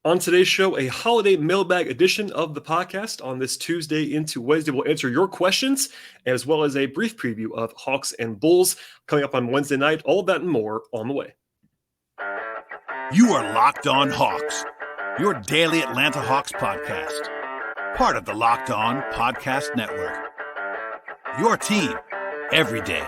On today's show, a holiday mailbag edition of the podcast. On this Tuesday into Wednesday, we'll answer your questions, as well as a brief preview of Hawks and Bulls coming up on Wednesday night. All of that and more on the way. You are Locked On Hawks, your daily Atlanta Hawks podcast. Part of the Locked On Podcast Network. Your team every day.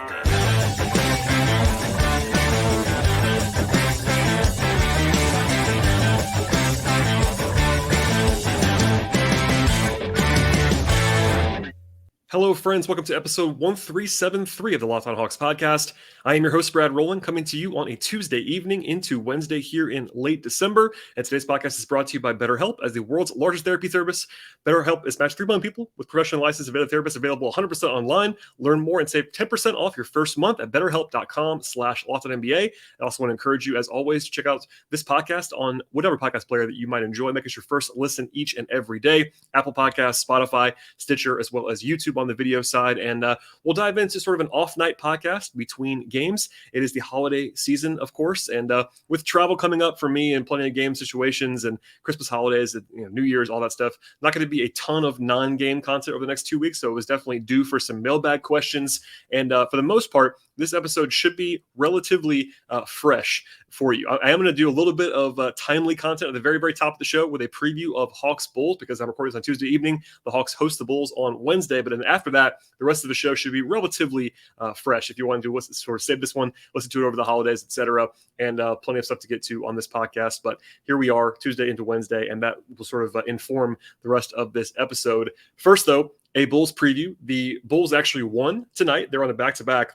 Hello, friends. Welcome to episode 1373 of the Locked On Hawks podcast. I am your host, Brad Rowland, coming to you on a Tuesday evening into Wednesday here in late December. And today's podcast is brought to you by BetterHelp. As the world's largest therapy service, BetterHelp is matched 3 million people with professional licensed and vetted therapists available 100% online. Learn more and save 10% off your first month at betterhelp.com/LockedOnNBA. I also want to encourage you, as always, to check out this podcast on whatever podcast player that you might enjoy. Make it your first listen each and every day. Apple Podcasts, Spotify, Stitcher, as well as YouTube on the video side. And we'll dive into sort of an off-night podcast between games. It is the holiday season, of course, and with travel coming up for me and plenty of game situations and Christmas holidays, New Year's, all that stuff, not going to be a ton of non-game content over the next 2 weeks, so it was definitely due for some mailbag questions. And for the most part, this episode should be relatively fresh for you. I am going to do a little bit of timely content at the very, very top of the show with a preview of Hawks Bulls, because I'm recording this on Tuesday evening. The Hawks host the Bulls on Wednesday, but then after that, the rest of the show should be relatively fresh. If you want to sort of save this one, listen to it over the holidays, etc., and plenty of stuff to get to on this podcast. But here we are, Tuesday into Wednesday, and that will sort of inform the rest of this episode. First, though, a Bulls preview. The Bulls actually won tonight. They're on a back-to-back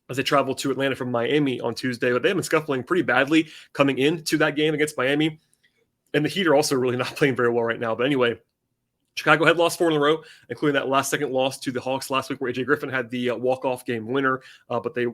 as they travel to Atlanta from Miami on Tuesday, but they've been scuffling pretty badly coming into that game against Miami. And the Heat are also really not playing very well right now. But anyway, Chicago had lost 4 in a row, including that last-second loss to the Hawks last week, where A.J. Griffin had the walk-off game winner, but they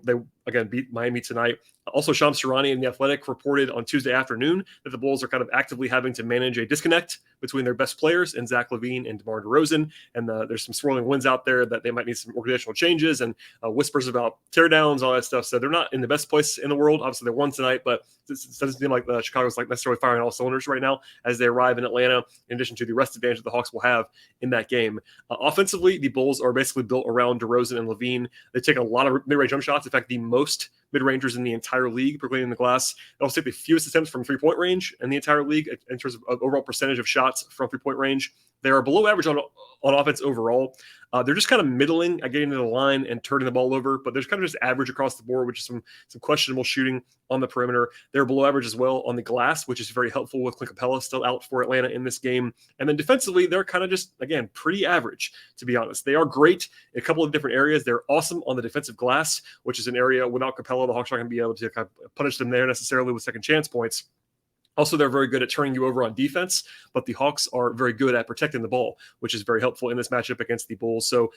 again beat Miami tonight. Also, Shams Charania in The Athletic reported on Tuesday afternoon that the Bulls are kind of actively having to manage a disconnect between their best players and Zach LaVine and DeMar DeRozan, and there's some swirling winds out there that they might need some organizational changes and whispers about teardowns, all that stuff. So they're not in the best place in the world. Obviously, they won tonight, but it doesn't seem like Chicago's necessarily firing all cylinders right now as they arrive in Atlanta, in addition to the rest advantage that the Hawks will have in that game. Offensively, the Bulls are basically built around DeRozan and LaVine. They take a lot of mid-range jump shots. In fact, the most mid-rangers in the entire league per cleaning the glass. They also take the fewest attempts from three-point range in the entire league in terms of overall percentage of shots from three-point range. They are below average on offense overall. They're just kind of middling at getting to the line and turning the ball over, but there's kind of just average across the board, which is some questionable shooting on the perimeter. They're below average as well on the glass, which is very helpful with Clint Capella still out for Atlanta in this game. And then defensively, they're kind of just, again, pretty average, to be honest. They are great in a couple of different areas. They're awesome on the defensive glass, which is an area without Capella, the Hawks aren't going to be able to kind of punish them there necessarily with second chance points. Also, they're very good at turning you over on defense, but the Hawks are very good at protecting the ball, which is very helpful in this matchup against the Bulls. So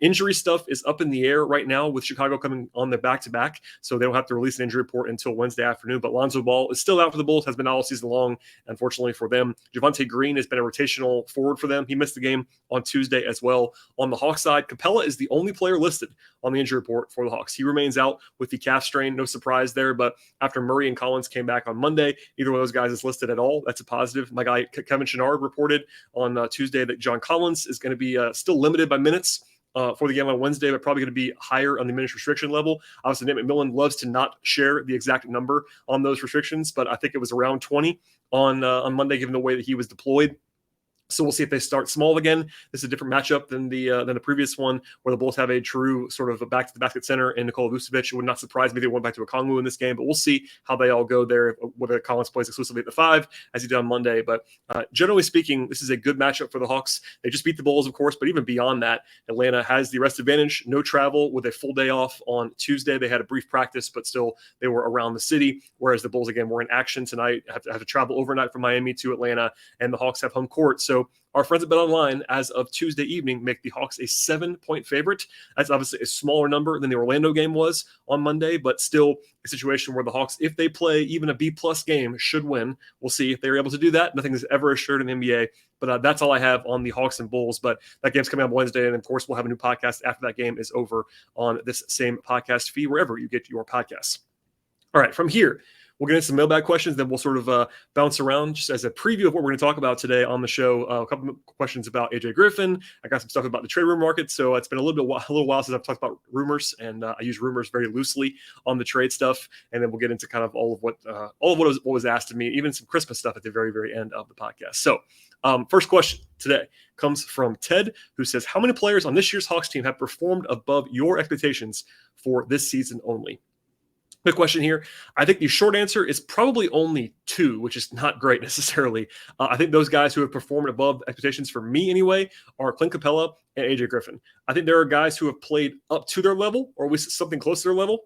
injury stuff is up in the air right now with Chicago coming on the back-to-back, so they don't have to release an injury report until Wednesday afternoon. But Lonzo Ball is still out for the Bulls, has been all season long, unfortunately for them. Javonte Green has been a rotational forward for them. He missed the game on Tuesday as well. On the Hawks side, Capella is the only player listed on the injury report for the Hawks. He remains out with the calf strain, no surprise there, but after Murray and Collins came back on Monday, either one of those guys is listed at all. That's a positive. My guy Kevin Chouinard reported on Tuesday that John Collins is going to be still limited by minutes for the game on Wednesday, but probably going to be higher on the minutes restriction level. Obviously, Nate McMillan loves to not share the exact number on those restrictions, but I think it was around 20 on Monday, given the way that he was deployed. So we'll see if they start small again. This is a different matchup than the previous one, where the Bulls have a true sort of a back-to-the-basket center in Nikola Vucevic. It would not surprise me if they went back to Okongwu in this game, but we'll see how they all go there, whether Collins plays exclusively at the 5, as he did on Monday. But generally speaking, this is a good matchup for the Hawks. They just beat the Bulls, of course, but even beyond that, Atlanta has the rest advantage. No travel with a full day off on Tuesday. They had a brief practice, but still they were around the city, whereas the Bulls, again, were in action tonight, have to travel overnight from Miami to Atlanta, and the Hawks have home court. So our friends at BetOnline, as of Tuesday evening, make the Hawks a 7-point favorite. That's obviously a smaller number than the Orlando game was on Monday, but still a situation where the Hawks, if they play even a B-plus game, should win. We'll see if they're able to do that. Nothing is ever assured in the NBA, but that's all I have on the Hawks and Bulls. But that game's coming up Wednesday, and of course, we'll have a new podcast after that game is over on this same podcast feed, wherever you get your podcasts. All right, from here, We'll get into some mailbag questions, then we'll sort of bounce around just as a preview of what we're going to talk about today on the show. A couple of questions about AJ Griffin. I got some stuff about the trade rumor market. So it's been a little while since I've talked about rumors, and I use rumors very loosely on the trade stuff. And then we'll get into kind of all of what was asked of me, even some Christmas stuff at the very, very end of the podcast. So first question today comes from Ted, who says, how many players on this year's Hawks team have performed above your expectations for this season only? Good question here. I think the short answer is probably only 2, which is not great necessarily. I think those guys who have performed above expectations for me anyway are Clint Capella and AJ Griffin. I think there are guys who have played up to their level, or at least something close to their level.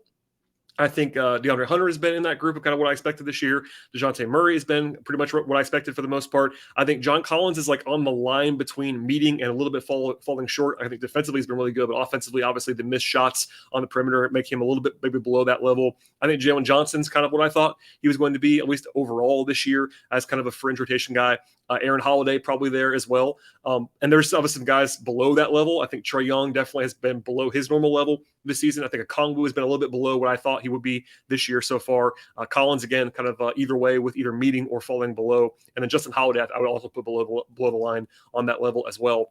I think DeAndre Hunter has been in that group of kind of what I expected this year. DeJounte Murray has been pretty much what I expected for the most part. I think John Collins is like on the line between meeting and a little bit falling short. I think defensively he's been really good, but offensively, obviously the missed shots on the perimeter make him a little bit maybe below that level. I think Jalen Johnson's kind of what I thought he was going to be, at least overall this year, as kind of a fringe rotation guy. Aaron Holiday probably there as well. And there's obviously some guys below that level. I think Trae Young definitely has been below his normal level this season. I think Okongwu has been a little bit below what I thought he would be this year so far. Collins, again, kind of either way with either meeting or falling below. And then Justin Holiday, I would also put below the line on that level as well.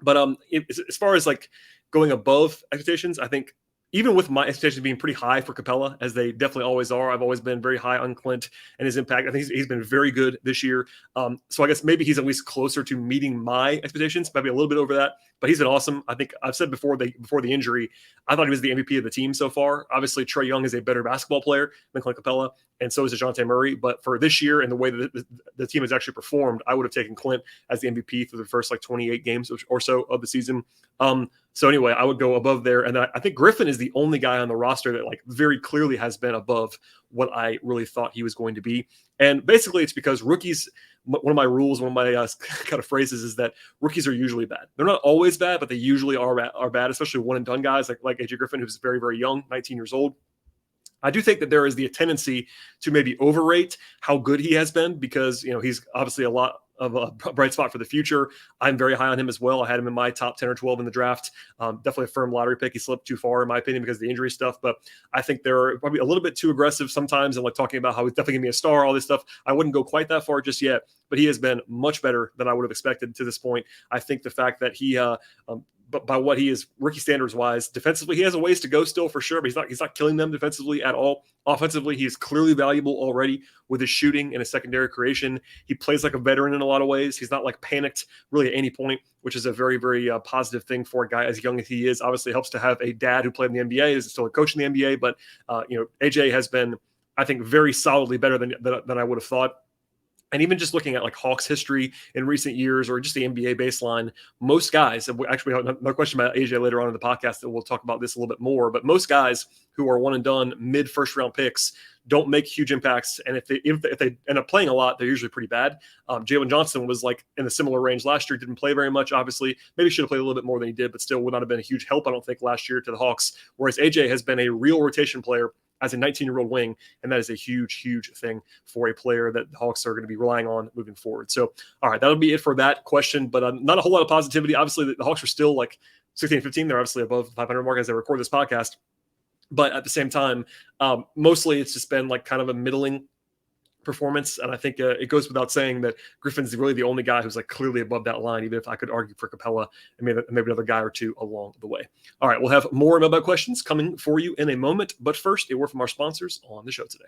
But as far as like going above expectations, I think even with my expectations being pretty high for Capella, as they definitely always are, I've always been very high on Clint and his impact. I think he's been very good this year. So I guess maybe he's at least closer to meeting my expectations, maybe a little bit over that. But he's been awesome. I think I've said before the injury, I thought he was the MVP of the team so far. Obviously, Trae Young is a better basketball player than Clint Capella, and so is DeJounte Murray. But for this year and the way that the team has actually performed, I would have taken Clint as the MVP for the first 28 games or so of the season. So anyway, I would go above there. And I think Griffin is the only guy on the roster that very clearly has been above what I really thought he was going to be. And basically it's because rookies, one of my rules, one of my kind of phrases is that rookies are usually bad. They're not always bad, but they usually are bad, especially one and done guys like AJ Griffin, who's very, very young, 19 years old. I do think that there is the tendency to maybe overrate how good he has been because, he's obviously a lot of a bright spot for the future. I'm very high on him as well. I had him in my top 10 or 12 in the draft. Definitely a firm lottery pick. He slipped too far in my opinion because of the injury stuff, but I think they're probably a little bit too aggressive sometimes and talking about how he's definitely gonna be a star, all this stuff. I wouldn't go quite that far just yet, but he has been much better than I would have expected to this point. I think the fact that he, but by what he is rookie standards wise, defensively, he has a ways to go still for sure, but he's not killing them defensively at all. Offensively, he is clearly valuable already with his shooting and his secondary creation. He plays like a veteran in a lot of ways. He's not panicked really at any point, which is a very, very positive thing for a guy as young as he is. Obviously, it helps to have a dad who played in the NBA, is still a coach in the NBA, but AJ has been, I think, very solidly better than I would have thought. And even just looking at Hawks history in recent years or just the NBA baseline, most guys, actually we have another question about AJ later on in the podcast that we'll talk about this a little bit more, but most guys who are one and done mid first round picks don't make huge impacts. And if they end up playing a lot, they're usually pretty bad. Jalen Johnson was in a similar range last year, didn't play very much, obviously. Maybe should have played a little bit more than he did, but still would not have been a huge help, I don't think, last year to the Hawks. Whereas AJ has been a real rotation player as a 19-year-old wing, and that is a huge, huge thing for a player that the Hawks are going to be relying on moving forward. So, all right, that'll be it for that question, but not a whole lot of positivity. Obviously, the Hawks are still 16-15. They're obviously above the 500 mark as they record this podcast. But at the same time, mostly it's just been kind of a middling performance. And I think it goes without saying that Griffin's really the only guy who's clearly above that line, even if I could argue for Capella and maybe another guy or two along the way. All right, we'll have more mailbag questions coming for you in a moment. But first, a word from our sponsors on the show today.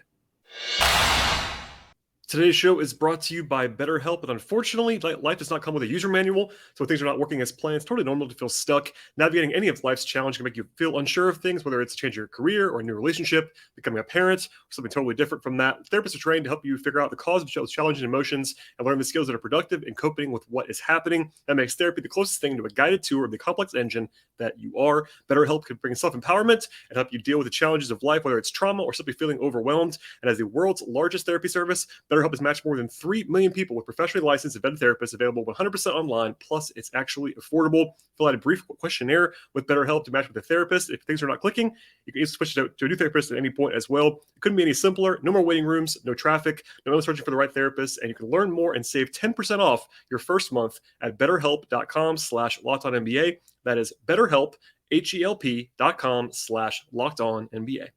Today's show is brought to you by BetterHelp, and unfortunately, life does not come with a user manual, so things are not working as planned. It's totally normal to feel stuck. Navigating any of life's challenges can make you feel unsure of things, whether it's changing your career or a new relationship, becoming a parent, or something totally different from that. Therapists are trained to help you figure out the cause of those challenging emotions and learn the skills that are productive in coping with what is happening. That makes therapy the closest thing to a guided tour of the complex engine that you are. BetterHelp can bring self-empowerment and help you deal with the challenges of life, whether it's trauma or simply feeling overwhelmed. And as the world's largest therapy service, BetterHelp has matched more than 3 million people with professionally licensed and vetted therapists, available 100% online. Plus, it's actually affordable. Fill out a brief questionnaire with BetterHelp to match with a therapist. If things are not clicking, you can easily switch to a new therapist at any point as well. It couldn't be any simpler. No more waiting rooms, no traffic, no one searching for the right therapist, and you can learn more and save 10% off your first month at BetterHelp.com/LockedOnNBA. That is BetterHelp, HELP.com/LockedOnNBA.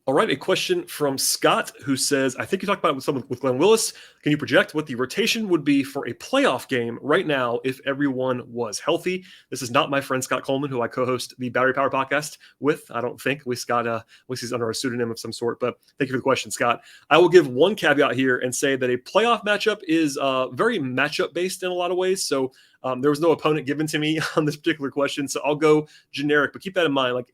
All right, a question from Scott who says, I think you talked about it with someone with Glenn Willis. Can you project what the rotation would be for a playoff game right now if everyone was healthy? This is not my friend Scott Coleman, who I co-host the Battery Power podcast with. I don't think. At least he's under a pseudonym of some sort. But thank you for the question, Scott. I will give one caveat here and say that a playoff matchup is very matchup based in a lot of ways. So there was no opponent given to me on this particular question, so I'll go generic. But keep that in mind. Like,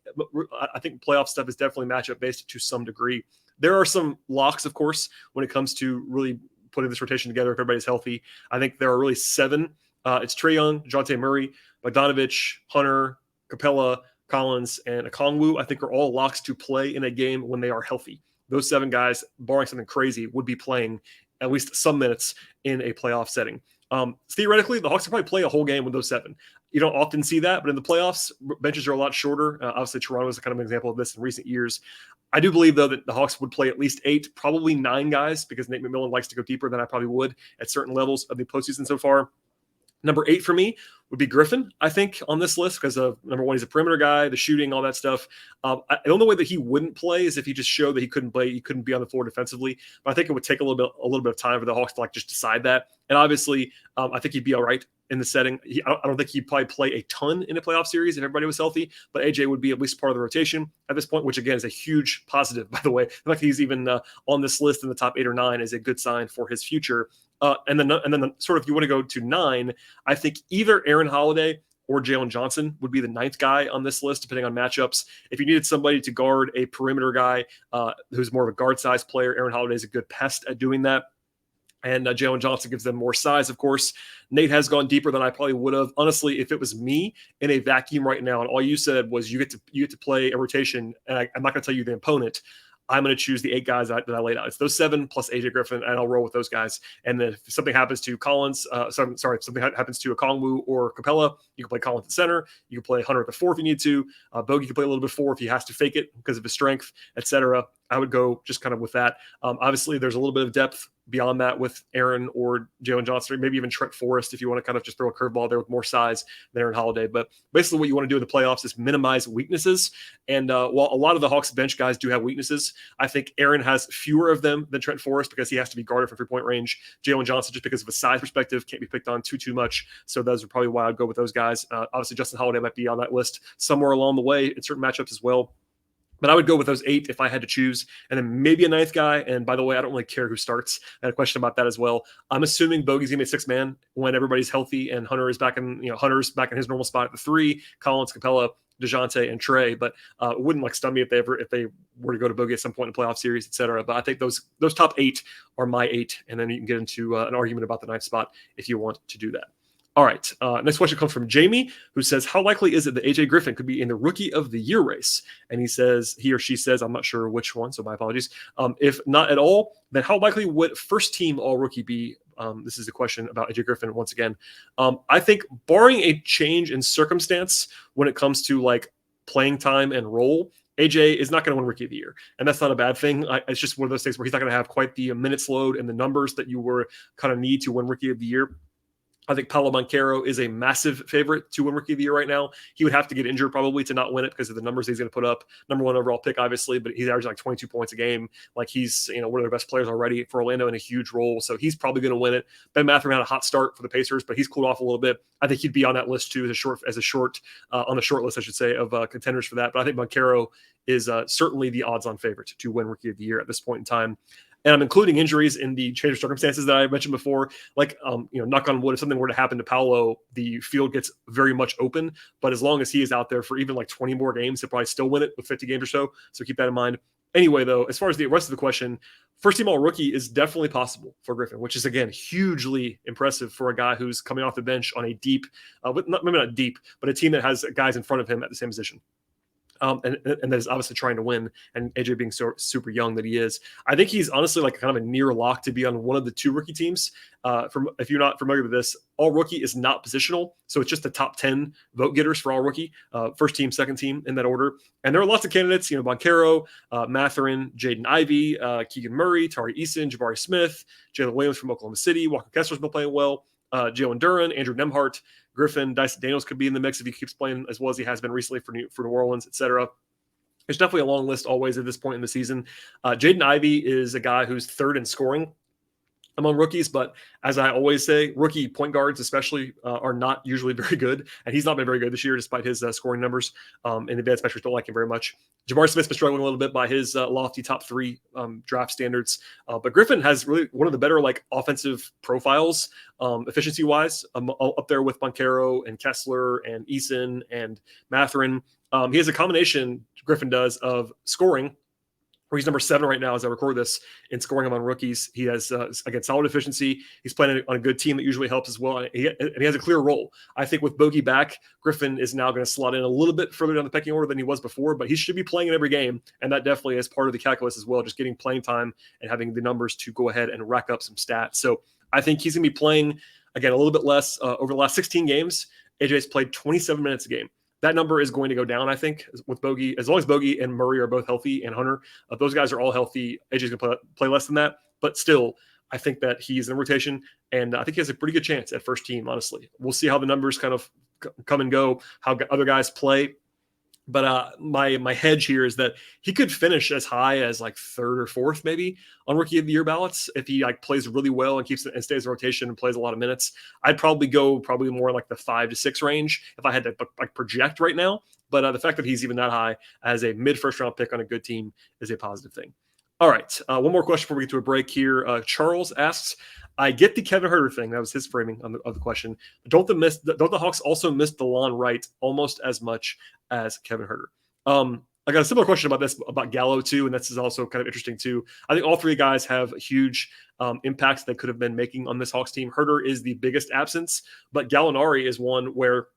I think playoff stuff is definitely matchup based to some degree. There are some locks, of course, when it comes to really putting this rotation together if everybody's healthy. I think there are really 7. It's Trae Young, DeJounte Murray, Bogdanovich, Hunter, Capella, Collins, and Okongwu. I think are all locks to play in a game when they are healthy. Those 7 guys, barring something crazy, would be playing at least some minutes in a playoff setting. Theoretically, the Hawks can probably play a whole game with those 7. You don't often see that, but in the playoffs, benches are a lot shorter. Obviously, Toronto is kind of an example of this in recent years. I do believe, though, that the Hawks would play at least 8, probably 9 guys, because Nate McMillan likes to go deeper than I probably would at certain levels of the postseason so far. Number 8 for me would be Griffin, I think, on this list, because number 1, he's a perimeter guy, the shooting, all that stuff. The only way that he wouldn't play is if he just showed that he couldn't play, he couldn't be on the floor defensively. But I think it would take a little bit of time for the Hawks to just decide that. And obviously, I think he'd be all right in the setting. I don't think he'd probably play a ton in a playoff series if everybody was healthy, but AJ would be at least part of the rotation at this point, which again is a huge positive, by the way. The fact that he's even on this list in the top 8 or 9 is a good sign for his future. And then sort of, if you want to go to 9, I think either Aaron Holiday or Jalen Johnson would be the 9th guy on this list, depending on matchups. If you needed somebody to guard a perimeter guy who's more of a guard size player, Aaron Holiday is a good pest at doing that. And Jalen Johnson gives them more size, of course. Nate has gone deeper than I probably would have. Honestly, if it was me in a vacuum right now, and all you said was you get to play a rotation, and I'm not going to tell you the opponent, I'm going to choose the 8 guys that I laid out. It's those 7 plus AJ Griffin, and I'll roll with those guys. And then if something happens to Collins, if something happens to Okongwu or Capella, you can play Collins at center. You can play Hunter at the 4 if you need to. Bogey can play a little bit 4 if he has to fake it because of his strength, etc. I would go just kind of with that. Obviously, there's a little bit of depth beyond that with Aaron or Jalen Johnson, or maybe even Trent Forrest if you want to kind of just throw a curveball there with more size than Aaron Holiday. But basically what you want to do in the playoffs is minimize weaknesses. And while a lot of the Hawks bench guys do have weaknesses, I think Aaron has fewer of them than Trent Forrest because he has to be guarded from 3-point range. Jalen Johnson, just because of a size perspective, can't be picked on too much. So those are probably why I'd go with those guys. Obviously, Justin Holiday might be on that list somewhere along the way in certain matchups as well. But I would go with those 8 if I had to choose, and then maybe a 9th guy. And by the way, I don't really care who starts. I had a question about that as well. I'm assuming Bogey's gonna be a 6-man when everybody's healthy and Hunter's back in his normal spot at the 3. Collins, Capella, DeJounte, and Trae. But it wouldn't stun me if they were to go to Bogey at some point in the playoff series, etc. But I think those top 8 are my 8, and then you can get into an argument about the 9th spot if you want to do that. All right. Next question comes from Jamie, who says, how likely is it that AJ Griffin could be in the Rookie of the Year race? And he or she says, I'm not sure which one, so my apologies. If not at all, then how likely would first team all rookie be? This is a question about AJ Griffin once again. I think barring a change in circumstance when it comes to playing time and role, AJ is not going to win Rookie of the Year. And that's not a bad thing. It's just one of those things where he's not going to have quite the minutes load and the numbers that you were kind of need to win Rookie of the Year. I think Paolo Banchero is a massive favorite to win Rookie of the Year right now. He would have to get injured probably to not win it because of the numbers he's going to put up. Number 1 overall pick, obviously, but he's averaging 22 points a game. He's one of their best players already for Orlando in a huge role, so he's probably going to win it. Ben Mathurin had a hot start for the Pacers, but he's cooled off a little bit. I think he'd be on that list too, on the short list, I should say, of contenders for that. But I think Banchero is certainly the odds-on favorite to win Rookie of the Year at this point in time. And I'm including injuries in the change of circumstances that I mentioned before. Knock on wood, if something were to happen to Paolo, the field gets very much open. But as long as he is out there for even 20 more games, he'll probably still win it with 50 games or so. So keep that in mind. Anyway, though, as far as the rest of the question, first team all rookie is definitely possible for Griffin, which is, again, hugely impressive for a guy who's coming off the bench on a deep, maybe not deep, but a team that has guys in front of him at the same position. And that is obviously trying to win, and AJ being so super young that he is. I think he's honestly kind of a near lock to be on one of the 2 rookie teams. If you're not familiar with this, all rookie is not positional, so it's just the top 10 vote getters for all rookie, first team, second team in that order. And there are lots of candidates, Banchero, Mathurin, Jaden Ivey, Keegan Murray, Tari Eason, Jabari Smith, Jalen Williams from Oklahoma City, Walker Kessler's been playing well, Jalen Duren, Andrew Nembhard, Griffin, Dyson Daniels could be in the mix if he keeps playing as well as he has been recently for New Orleans, etc. There's definitely a long list always at this point in the season. Jaden Ivey is a guy who's third in scoring among rookies, but as I always say, rookie point guards especially are not usually very good, and he's not been very good this year despite his scoring numbers. And the advanced metrics don't like him very much. Jabari Smith's been struggling a little bit by his lofty top 3 draft standards, but Griffin has really one of the better offensive profiles efficiency wise, up there with Boncaro and Kessler and Eason and Mathurin. He has a combination, Griffin does, of scoring, where he's number 7 right now as I record this in scoring among rookies. He has, again, solid efficiency. He's playing on a good team that usually helps as well. And he has a clear role. I think with Bogey back, Griffin is now going to slot in a little bit further down the pecking order than he was before, but he should be playing in every game. And that definitely is part of the calculus as well, just getting playing time and having the numbers to go ahead and rack up some stats. So I think he's going to be playing, again, a little bit less over the last 16 games. AJ's played 27 minutes a game. That number is going to go down, I think, with Bogey. As long as Bogey and Murray are both healthy, and Hunter, if those guys are all healthy, AJ's going to play less than that. But still, I think that he's in rotation, and I think he has a pretty good chance at first team, honestly. We'll see how the numbers kind of come and go, how other guys play. But my hedge here is that he could finish as high as like 3rd or 4th maybe on Rookie of the Year ballots if he plays really well and keeps it and stays in rotation and plays a lot of minutes. I'd probably go more like the 5 to 6 range if I had to project right now. But the fact that he's even that high as a mid-first round pick on a good team is a positive thing. All right, one more question before we get to a break here. Charles asks, I get the Kevin Huerter thing. That was his framing of the question. Don't the Hawks also miss DeLon Wright almost as much as Kevin Huerter? I got a similar question about this, about Gallo too, and this is also kind of interesting too. I think all 3 guys have huge impacts they could have been making on this Hawks team. Huerter is the biggest absence, but Gallinari is one where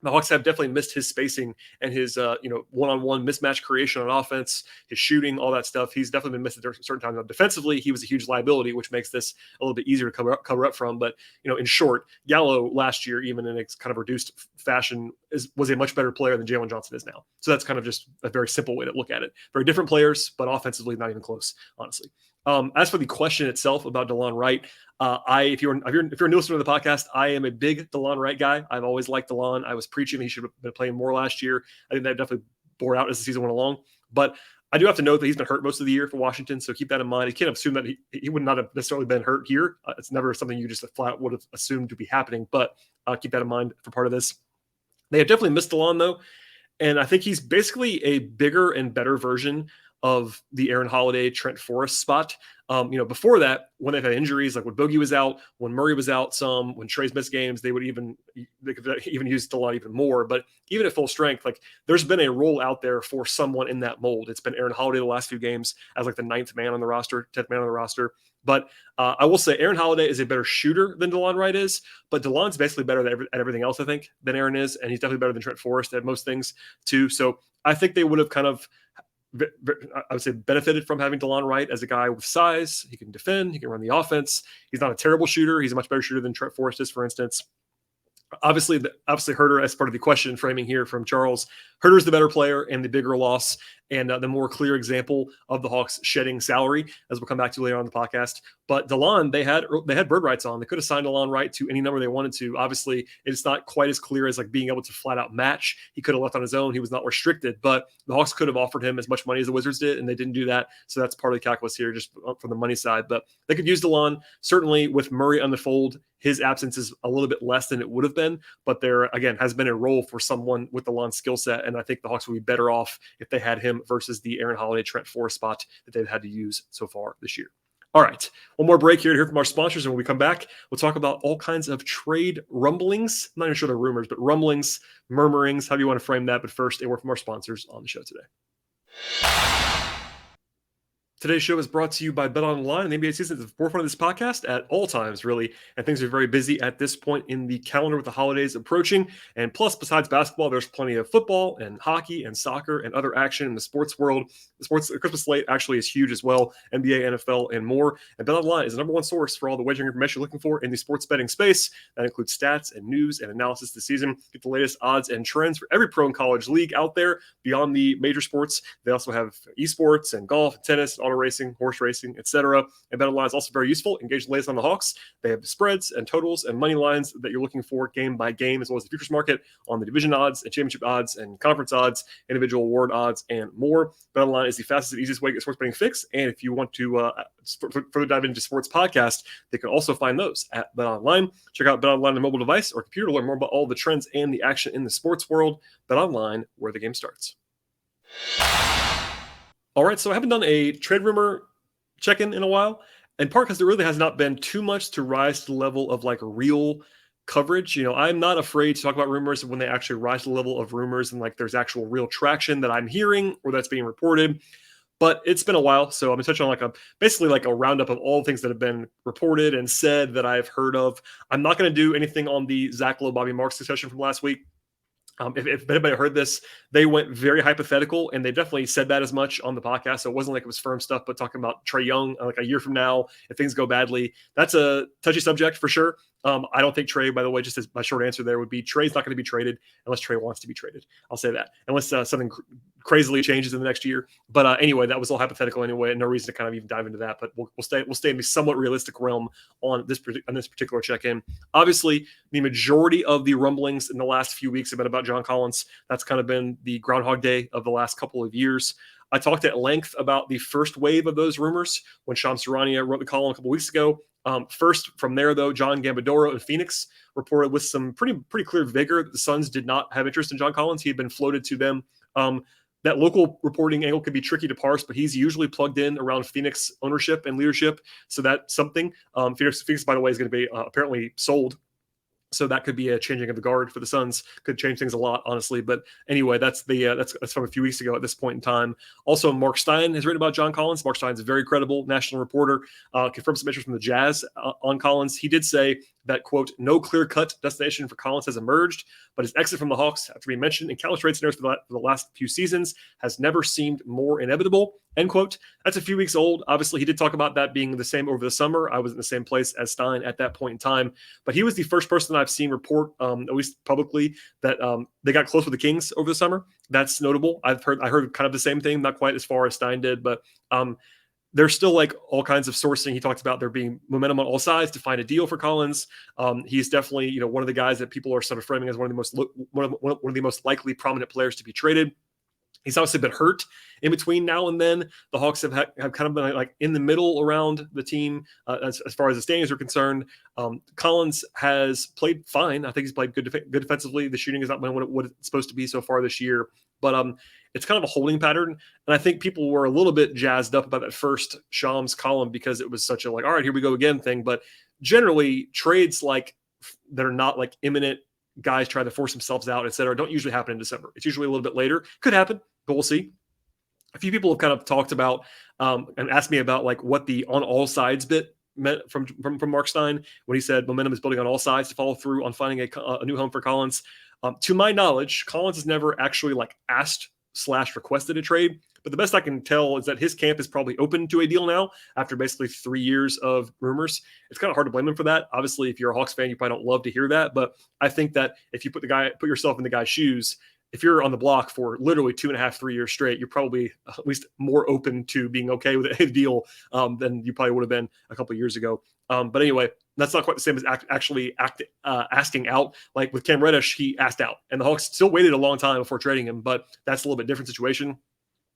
the Hawks have definitely missed his spacing and his, one-on-one mismatch creation on offense, his shooting, all that stuff. He's definitely been missed at certain times. Defensively, he was a huge liability, which makes this a little bit easier to cover up from. But, in short, Gallo last year, even in a kind of reduced fashion, was a much better player than Jalen Johnson is now. So that's kind of just a very simple way to look at it. Very different players, but offensively not even close, honestly. As for the question itself about DeLon Wright, if you're a new listener to the podcast, I am a big DeLon Wright guy. I've always liked DeLon. I was preaching he should have been playing more last year. I think that definitely bore out as the season went along. But I do have to note that he's been hurt most of the year for Washington, so keep that in mind. You can't assume that he would not have necessarily been hurt here. It's never something you just flat would have assumed to be happening, but keep that in mind for part of this. They have definitely missed DeLon, though, and I think he's basically a bigger and better version of the Aaron Holiday, Trent Forrest spot. Before that, when they've had injuries, like when Bogey was out, when Murray was out when Trey's missed games, they could even use DeLon even more. But even at full strength, there's been a role out there for someone in that mold. It's been Aaron Holiday the last few games as the 9th man on the roster, 10th man on the roster. But I will say Aaron Holiday is a better shooter than DeLon Wright is, but DeLon's basically better at everything else, I think, than Aaron is, and he's definitely better than Trent Forrest at most things too. So I think they would have kind of, I would say, benefited from having DeLon Wright as a guy with size. He can defend. He can run the offense. He's not a terrible shooter. He's a much better shooter than Trent Forrest is, for instance. Obviously, Huerter, as part of the question framing here from Charles, Huerter is the better player and the bigger loss and the more clear example of the Hawks shedding salary, as we'll come back to later on in the podcast. But DeLon, they had bird rights on. They could have signed DeLon Wright to any number they wanted to. Obviously, it's not quite as clear as being able to flat out match. He could have left on his own. He was not restricted, but the Hawks could have offered him as much money as the Wizards did, and they didn't do that. So that's part of the calculus here, just from the money side. But they could use DeLon. Certainly, with Murray on the fold, his absence is a little bit less than it would have been, but there, again, has been a role for someone with DeLon's skill set, and I think the Hawks would be better off if they had him versus the Aaron Holiday, Trent Forrest spot that they've had to use so far this year. All right, one more break here to hear from our sponsors, and when we come back, we'll talk about all kinds of trade rumblings. I'm not even sure they're rumors, but rumblings, murmurings, however you want to frame that. But first, a word from our sponsors on the show today. Today's show is brought to you by BetOnline. The NBA season is at the forefront of this podcast at all times, really. And things are very busy at this point in the calendar with the holidays approaching. And plus, besides basketball, there's plenty of football and hockey and soccer and other action in the sports world. The Christmas slate actually is huge as well. NBA, NFL, and more. And BetOnline is the number one source for all the wagering information you're looking for in the sports betting space. That includes stats and news and analysis this season. Get the latest odds and trends for every pro and college league out there beyond the major sports. They also have esports and golf, tennis, and auto racing, horse racing, etc. And BetOnline is also very useful. Engage the latest on the Hawks. They have spreads and totals and money lines that you're looking for game by game, as well as the futures market on the division odds and championship odds and conference odds, individual award odds, and more. BetOnline is the fastest and easiest way to get sports betting fix. And if you want to further dive into sports podcasts, they can also find those at BetOnline. Check out BetOnline on a mobile device or computer to learn more about all the trends and the action in the sports world. BetOnline, where the game starts. All right, so I haven't done a trade rumor check-in in a while, in part because there really has not been too much to rise to the level of like real coverage. I'm not afraid to talk about rumors when they actually rise to the level of rumors and like there's actual real traction that I'm hearing or that's being reported. But it's been a while, so I'm going to touch on basically a roundup of all the things that have been reported and said that I've heard of. I'm not going to do anything on the Zach Lowe, Bobby Marks discussion from last week. If anybody heard this, they went very hypothetical, and they definitely said that as much on the podcast. So it wasn't like it was firm stuff, but talking about Trae Young like a year from now, if things go badly, that's a touchy subject for sure. I don't think Trae, by the way, just as my short answer there would be Trae's not going to be traded unless Trae wants to be traded. I'll say that unless something crazily changes in the next year. But anyway, that was all hypothetical anyway, and no reason to kind of even dive into that. But we'll stay in the somewhat realistic realm on this particular check-in. Obviously, the majority of the rumblings in the last few weeks have been about John Collins. That's kind of been the Groundhog Day of the last couple of years. I talked at length about the first wave of those rumors when Shams Charania wrote the column a couple weeks ago. First, from there, though, John Gambadoro in Phoenix reported with some pretty clear vigor that the Suns did not have interest in John Collins. He had been floated to them. That local reporting angle can be tricky to parse, but he's usually plugged in around Phoenix ownership and leadership. So that's something. Phoenix, by the way, is going to be apparently sold. So that could be a changing of the guard for the Suns. Could change things a lot, honestly. But anyway, that's from a few weeks ago at this point in time. Also, Mark Stein has written about John Collins. Mark Stein's a very credible national reporter. Confirmed some interest from the Jazz on Collins. He did say that, quote, no clear-cut destination for Collins has emerged, but his exit from the Hawks, after being mentioned in Collins trade scenarios for the last few seasons, has never seemed more inevitable, end quote. That's a few weeks old. Obviously, he did talk about that being the same over the summer. I was in the same place as Stein at that point in time, but he was the first person that I've seen report, at least publicly, that they got close with the Kings over the summer. That's notable. I heard kind of the same thing, not quite as far as Stein did, but there's still like all kinds of sourcing. He talked about there being momentum on all sides to find a deal for Collins. He's definitely, one of the guys that people are sort of framing as one of the most likely prominent players to be traded. He's obviously been hurt in between now and then. The Hawks have kind of been like in the middle around the team as far as the standings are concerned. Collins has played fine. I think he's played good defensively. The shooting has not been what it's supposed to be so far this year. But it's kind of a holding pattern. And I think people were a little bit jazzed up about that first Shams column because it was such a like, all right, here we go again thing. But generally, trades like that are not like imminent, guys try to force themselves out, et cetera, don't usually happen in December. It's usually a little bit later. Could happen, but we'll see. A few people have kind of talked about and asked me about like what the on all sides bit meant from Mark Stein when he said momentum is building on all sides to follow through on finding a new home for Collins. To my knowledge, Collins has never actually like asked/requested a trade. But the best I can tell is that his camp is probably open to a deal now after basically 3 years of rumors. It's kind of hard to blame him for that. Obviously, if you're a Hawks fan, you probably don't love to hear that. But I think that if you put yourself in the guy's shoes, if you're on the block for literally 2.5, 3 years straight, you're probably at least more open to being okay with a deal than you probably would have been a couple of years ago. But anyway, that's not quite the same as actually asking out. Like with Cam Reddish, he asked out, and the Hawks still waited a long time before trading him. But that's a little bit different situation.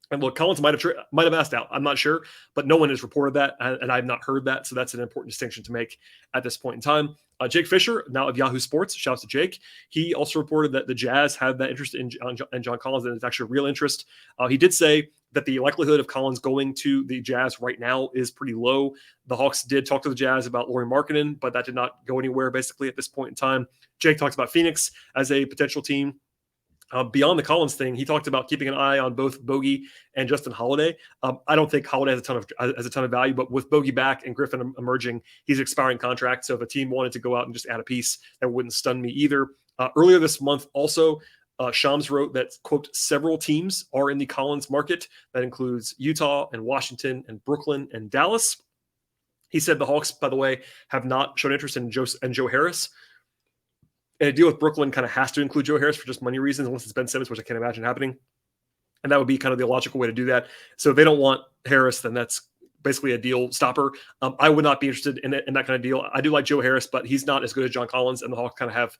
And look, Collins might have asked out. I'm not sure, but no one has reported that, and I've not heard that. So that's an important distinction to make at this point in time. Jake Fisher, now of Yahoo Sports, shouts to Jake. He also reported that the Jazz have that interest in John Collins, and it's actually a real interest. He did say that the likelihood of Collins going to the Jazz right now is pretty low. The Hawks did talk to the Jazz about Lauri Markkanen, but that did not go anywhere basically at this point in time. Jake talks about Phoenix as a potential team. Beyond the Collins thing, he talked about keeping an eye on both Bogey and Justin Holiday. I don't think Holiday has a ton of value, but with Bogey back and Griffin emerging, he's an expiring contract. So if a team wanted to go out and just add a piece, that wouldn't stun me either. Earlier this month, also, Shams wrote that, quote, several teams are in the Collins market. That includes Utah and Washington and Brooklyn and Dallas. He said the Hawks, by the way, have not shown interest in Joe Harris. And a deal with Brooklyn kind of has to include Joe Harris for just money reasons, unless it's Ben Simmons, which I can't imagine happening. And that would be kind of the logical way to do that. So if they don't want Harris, then that's basically a deal stopper. I would not be interested in that kind of deal. I do like Joe Harris, but he's not as good as John Collins, and the Hawks kind of have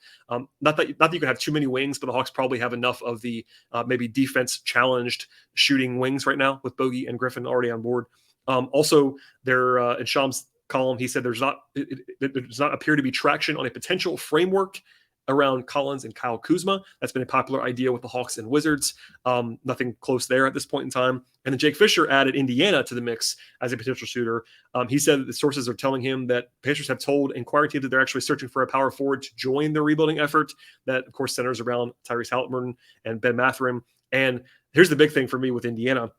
not that you can have too many wings, but the Hawks probably have enough of the maybe defense challenged shooting wings right now with Bogey and Griffin already on board. Also, there in Sham's column, he said there does not appear to be traction on a potential framework around Collins and Kyle Kuzma. That's been a popular idea with the Hawks and Wizards. Nothing close there at this point in time. And then Jake Fisher added Indiana to the mix as a potential shooter. He said that the sources are telling him that Pacers have told Inquirer that they're actually searching for a power forward to join their rebuilding effort. That, of course, centers around Tyrese Halliburton and Ben Mathurin. And here's the big thing for me with Indiana.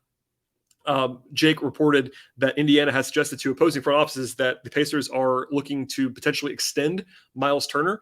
Jake reported that Indiana has suggested to opposing front offices that the Pacers are looking to potentially extend Miles Turner.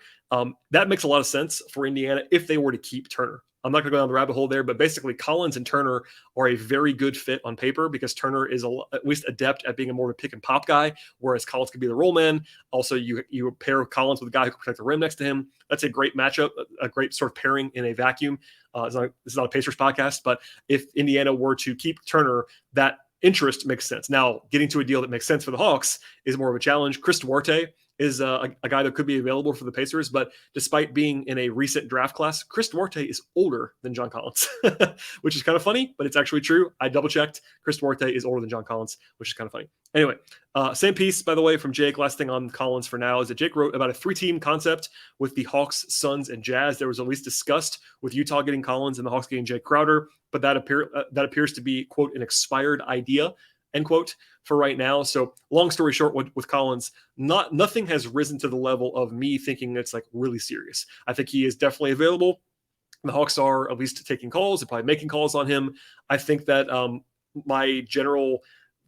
That makes a lot of sense for Indiana if they were to keep Turner. I'm not going to go down the rabbit hole there, but basically Collins and Turner are a very good fit on paper because Turner is at least adept at being a more of a pick and pop guy, whereas Collins could be the roll man. Also, you pair Collins with a guy who can protect the rim next to him. That's a great matchup, a great sort of pairing in a vacuum. This is not a Pacers podcast, but if Indiana were to keep Turner, that interest makes sense. Now, getting to a deal that makes sense for the Hawks is more of a challenge. Chris Duarte is a guy that could be available for the Pacers, but despite being in a recent draft class, Chris Duarte is older than John Collins, which is kind of funny, but it's actually true. I double-checked. Chris Duarte is older than John Collins, which is kind of funny. Anyway, same piece, by the way, from Jake. Last thing on Collins for now is that Jake wrote about a 3-team concept with the Hawks, Suns, and Jazz. There was at least discussed with Utah getting Collins and the Hawks getting Jake Crowder, but that appears to be, quote, an expired idea, end quote, for right now. So long story short, with Collins, nothing has risen to the level of me thinking it's like really serious. I think he is definitely available. The Hawks are at least taking calls and probably making calls on him. I think that my general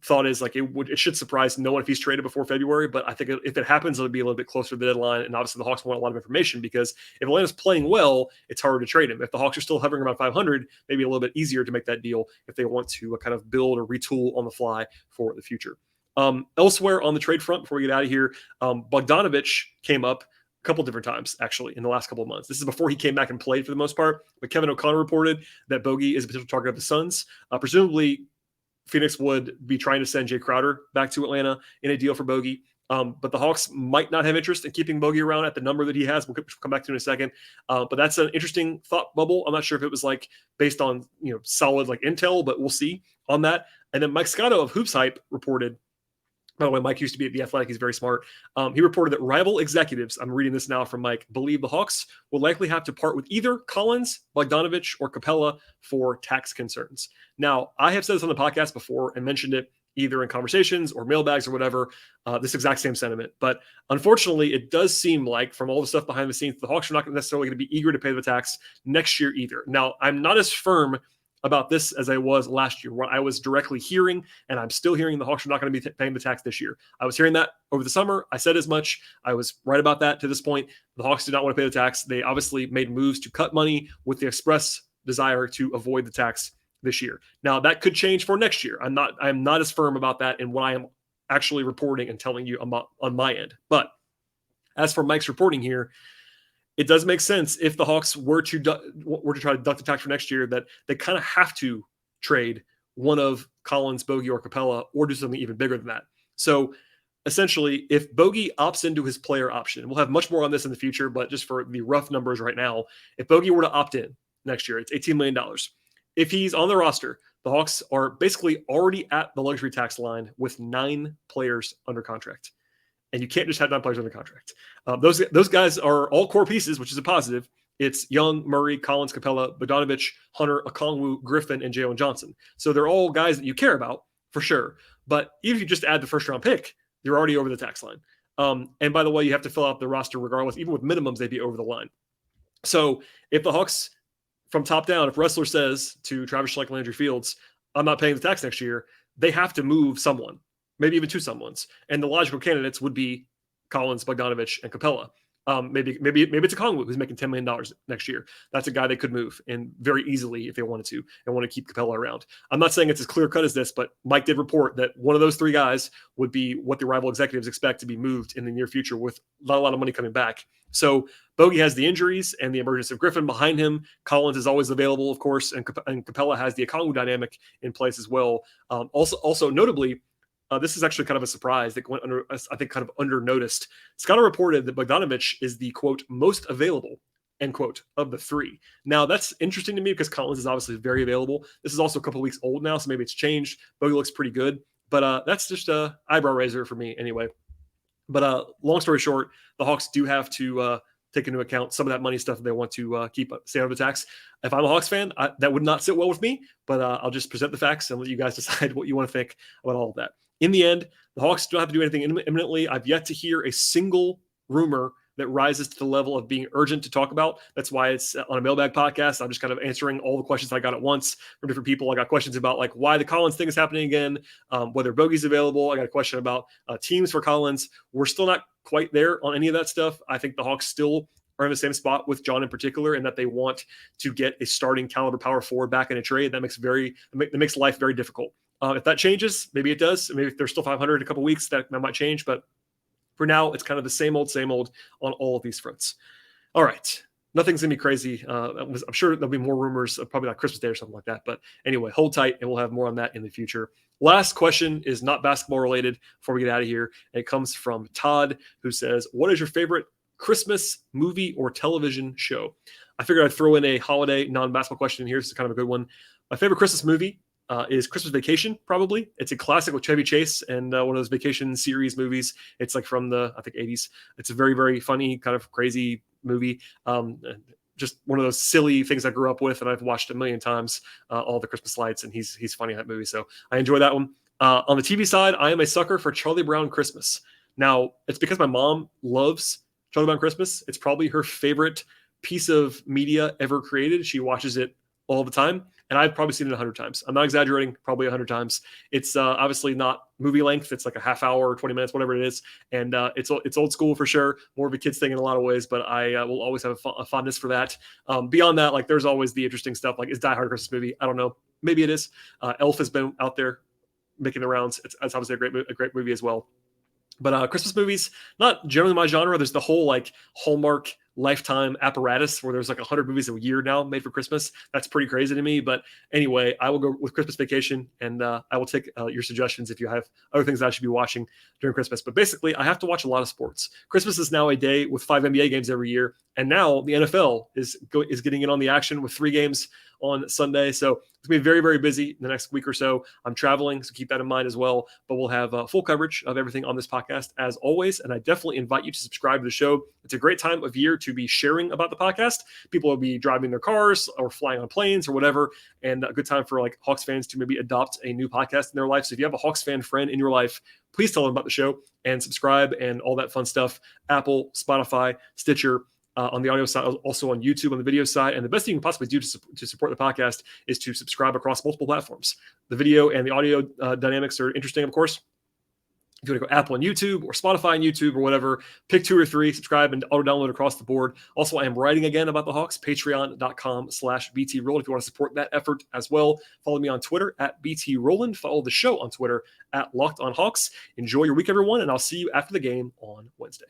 thought is like it should surprise no one if he's traded before February, but I think if it happens, it'll be a little bit closer to the deadline. And obviously the Hawks want a lot of information because if Atlanta's playing well, it's harder to trade him. If the Hawks are still hovering around 500, maybe a little bit easier to make that deal if they want to kind of build or retool on the fly for the future. Elsewhere on the trade front, before we get out of here, Bogdanovich came up a couple different times, actually, in the last couple of months. This is before he came back and played for the most part, but Kevin O'Connor reported that Bogey is a potential target of the Suns. Presumably, Phoenix would be trying to send Jay Crowder back to Atlanta in a deal for Bogey. But the Hawks might not have interest in keeping Bogey around at the number that he has. We'll come back to in a second. But that's an interesting thought bubble. I'm not sure if it was like based on solid like intel, but we'll see on that. And then Mike Scotto of Hoops Hype reported. By the way, Mike used to be at The Athletic. He's very smart. He reported that rival executives, I'm reading this now from Mike, believe the Hawks will likely have to part with either Collins, Bogdanovich, or Capella for tax concerns. Now, I have said this on the podcast before and mentioned it either in conversations or mailbags or whatever, this exact same sentiment. But unfortunately, it does seem like from all the stuff behind the scenes, the Hawks are not necessarily going to be eager to pay the tax next year either. Now, I'm not as firm about this as I was last year, where I was directly hearing, and I'm still hearing the Hawks are not going to be paying the tax this year. I was hearing that over the summer. I said as much. I was right about that to this point. The Hawks did not want to pay the tax. They obviously made moves to cut money with the express desire to avoid the tax this year. Now that could change for next year. I'm not as firm about that in what I am actually reporting and telling you on my end. But as for Mike's reporting here, it does make sense if the Hawks were to try to deduct the tax for next year that they kind of have to trade one of Collins, Bogey, or Capella, or do something even bigger than that. So essentially, if Bogey opts into his player option, we'll have much more on this in the future, but just for the rough numbers right now, if Bogey were to opt in next year, it's $18 million. If he's on the roster, the Hawks are basically already at the luxury tax line with 9 players under contract. And you can't just have 9 players under contract. Those guys are all core pieces, which is a positive. It's Young, Murray, Collins, Capella, Bogdanovich, Hunter, Okongwu, Griffin, and Jalen Johnson. So they're all guys that you care about for sure. But even if you just add the first round pick, you're already over the tax line. And by the way, you have to fill out the roster regardless. Even with minimums, they'd be over the line. So if the Hawks, from top down, if Ressler says to Travis Schlenk and Landry Fields, I'm not paying the tax next year, they have to move someone. Maybe even 2 someones. And the logical candidates would be Collins, Bogdanovich, and Capella. Maybe it's a Kongwu who's making $10 million next year. That's a guy they could move and very easily if they wanted to and want to keep Capella around. I'm not saying it's as clear cut as this, but Mike did report that one of those three guys would be what the rival executives expect to be moved in the near future with not a lot of money coming back. So Bogey has the injuries and the emergence of Griffin behind him. Collins is always available, of course, and Capella has the Okongwu dynamic in place as well. Also notably, this is actually kind of a surprise that went under, I think, kind of under noticed. Scott reported that Bogdanovich is the, quote, most available, end quote, of the three. Now, that's interesting to me because Collins is obviously very available. This is also a couple weeks old now, so maybe it's changed. Bogey looks pretty good, but that's just a eyebrow raiser for me anyway. But long story short, the Hawks do have to take into account some of that money stuff that they want to stay out of the tax. If I'm a Hawks fan, that would not sit well with me, but I'll just present the facts and let you guys decide what you want to think about all of that. In the end, the Hawks don't have to do anything imminently. I've yet to hear a single rumor that rises to the level of being urgent to talk about. That's why it's on a mailbag podcast. I'm just kind of answering all the questions I got at once from different people. I got questions about like why the Collins thing is happening again, whether Bogey's available. I got a question about teams for Collins. We're still not quite there on any of that stuff. I think the Hawks still are in the same spot with John in particular, and that they want to get a starting caliber power forward back in a trade. That makes life very difficult. If that changes, maybe it does. Maybe if they're still 500 in a couple weeks, that might change. But for now, it's kind of the same old on all of these fronts. All right. Nothing's going to be crazy. I'm sure there'll be more rumors, probably like Christmas Day or something like that. But anyway, hold tight, and we'll have more on that in the future. Last question is not basketball related before we get out of here. And it comes from Todd, who says, what is your favorite Christmas movie or television show? I figured I'd throw in a holiday non-basketball question here. This is kind of a good one. My favorite Christmas movie is Christmas Vacation, probably. It's a classic with Chevy Chase and one of those vacation series movies. It's like from the, I think, 80s. It's a very, very funny, kind of crazy movie. Just one of those silly things I grew up with, and I've watched a million times, all the Christmas lights, and he's funny in that movie. So I enjoy that one. On the TV side, I am a sucker for Charlie Brown Christmas. Now, it's because my mom loves Charlie Brown Christmas. It's probably her favorite piece of media ever created. She watches it all the time, and I've probably seen it 100 times. I'm not exaggerating, probably 100 times. It's obviously not movie length. It's like a half hour or 20 minutes, whatever it is. And it's old school for sure, more of a kid's thing in a lot of ways, but I will always have a fondness for that. Beyond that, like there's always the interesting stuff, like is Die Hard a Christmas movie? I don't know. Maybe it is. Elf has been out there making the rounds. It's obviously a great movie as well. But Christmas movies, not generally my genre. There's the whole like Hallmark Lifetime apparatus where there's like 100 movies a year now made for Christmas. That's pretty crazy to me. But anyway, I will go with Christmas Vacation, and I will take your suggestions if you have other things that I should be watching during Christmas. But basically, I have to watch a lot of sports. Christmas is now a day with 5 NBA games every year, and now the NFL is getting in on the action with 3 games on Sunday. So it's going to be very, very busy in the next week or so. I'm traveling, so keep that in mind as well. But we'll have full coverage of everything on this podcast as always. And I definitely invite you to subscribe to the show. It's a great time of year to be sharing about the podcast. People will be driving their cars or flying on planes or whatever. And a good time for like Hawks fans to maybe adopt a new podcast in their life. So if you have a Hawks fan friend in your life, please tell them about the show and subscribe and all that fun stuff. Apple, Spotify, Stitcher, on the audio side, also on YouTube on the video side. And the best thing you can possibly do to support the podcast is to subscribe across multiple platforms. The video and the audio dynamics are interesting, of course. If you want to go Apple and YouTube or Spotify and YouTube or whatever, pick 2 or 3, subscribe and auto download across the board. Also, I am writing again about the Hawks, patreon.com/BTRoland if you want to support that effort as well. Follow me on Twitter at BTRoland. Follow the show on Twitter at Locked On Hawks. Enjoy your week, everyone, and I'll see you after the game on Wednesday.